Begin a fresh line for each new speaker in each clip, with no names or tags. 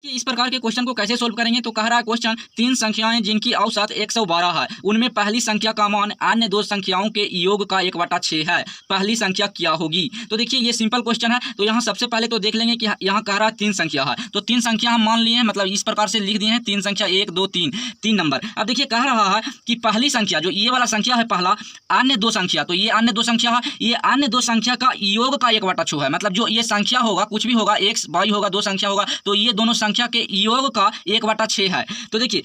कि इस प्रकार के क्वेश्चन को कैसे सोल्व करेंगे। तो कह रहा है क्वेश्चन, तीन संख्याएं जिनकी औसत 112 है, उनमें पहली संख्या का मान अन्य दो संख्याओं के योग का 1/6 है। पहली संख्या क्या होगी। तो देखिए ये सिंपल क्वेश्चन है। तो यहाँ सबसे पहले तो देख लेंगे कि यहाँ कह रहा है तीन संख्या है, तो तीन संख्या हम मान लिए हैं, मतलब इस प्रकार से लिख दिए हैं तीन संख्या 1 2 3 तीन नंबर। अब देखिए कह रहा है कि पहली संख्या जो ये वाला संख्या है पहला, अन्य दो संख्या, तो ये अन्य दो संख्या है, ये अन्य दो संख्या का योग का 1/6 है। मतलब जो ये संख्या होगा कुछ भी होगा, x y होगा, दो संख्या होगा, तो ये दोनों संख्या के योग का 1/6 है। तो देखिए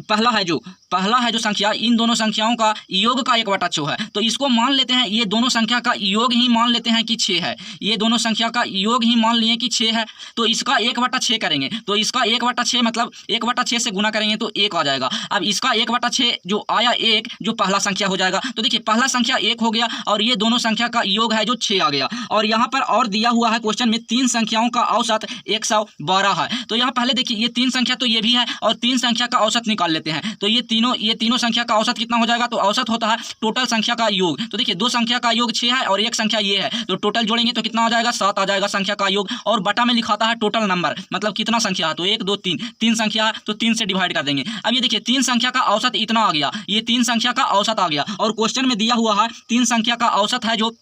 पहला है जो संख्या, इन दोनों संख्याओं का योग का 1/6 है, तो इसको मान लेते हैं, ये दोनों संख्या का योग ही मान लेते हैं कि 6 है। ये दोनों संख्या का योग ही मान लिए कि 6 है, तो इसका 1/6 करेंगे, तो इसका 1/6 मतलब 1/6 से गुना करेंगे तो 1 आ जाएगा। अब इसका 1/6 जो आया 1, जो पहला संख्या हो जाएगा। तो देखिए पहला संख्या 1 हो गया और ये दोनों संख्या का योग है जो 6 आ गया। और यहाँ पर और दिया हुआ है क्वेश्चन में तीन संख्याओं का औसत 112 है। तो यहाँ पहले देखिए ये तीन संख्या तो ये भी है और तीन संख्या का औसत निकाल लेते हैं। तो ये तीनों संख्या का औसत कितना हो जाएगा। तो औसत होता है टोटल संख्या का योग। तो देखिए दो संख्या का योग 6 है और एक संख्या ये है, तो टोटल जोड़ेंगे तो कितना आ जाएगा, 7 आ जाएगा संख्या का योग। और बटा में लिखाता है टोटल नंबर, मतलब कितना संख्या है, तो 1 2 3 तीन संख्या है, तो 3 से डिवाइड कर देंगे। अब ये देखिए तीन संख्या का औसत इतना आ गया, ये तीन संख्या का औसत आ गया और क्वेश्चन में दिया हुआ है तीन संख्या का औसत है जो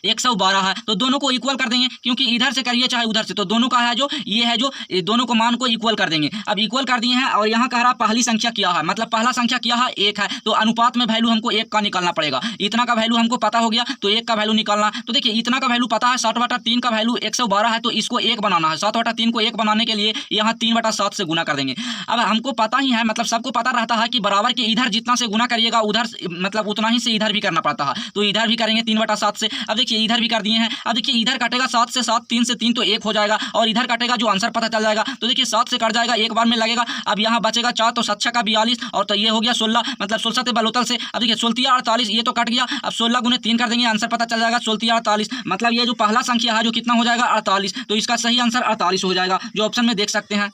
112 है। तो दोनों को इक्वल कर देंगे, क्योंकि इधर से करिए चाहे उधर से, तो दोनों का है जो ये है जो दोनों को मान को इक्वल कर देंगे। अब इक्वल कर दिए हैं और यहाँ कह रहा पहली संख्या क्या है, मतलब पहला संख्या क्या है 1 है, तो अनुपात में वैल्यू हमको 1 का निकालना पड़ेगा। इतना का वैल्यू हमको पता हो गया तो 1 का वैल्यू निकालना। तो देखिए इतना का वैल्यू पता है, 7/3 का वैल्यू 112 है, तो इसको 1 बनाना है। 7/3 को 1 बनाने के लिए यहाँ 3/7 से गुना कर देंगे। अब हमको पता ही है, मतलब सबको पता रहता है कि बराबर के इधर जितना से गुना करिएगा उधर मतलब उतना ही से इधर भी करना पड़ता है, तो इधर भी करेंगे 3/7 से। अब देखिए इधर भी कर दिए हैं। अब देखिए इधर कटेगा 7 से 7, 3 से 3 तो 1 हो जाएगा, और इधर कटेगा जो आंसर पता चल जाएगा। तो देखिए 7 से कट जाएगा, एक बार में लगेगा। अब यहाँ बचेगा 4, तो 7 का 42 और तो ये हो गया 16, मतलब 16 से बलोतल से। अब देखिए 16 48, ये तो कट गया। अब 16 गुने 3 कर देंगे, आंसर पता चल जाएगा 16 48, मतलब ये जो पहला संख्या है जो कितना हो जाएगा 48, तो इसका सही आंसर 48 हो जाएगा, जो ऑप्शन में देख सकते हैं।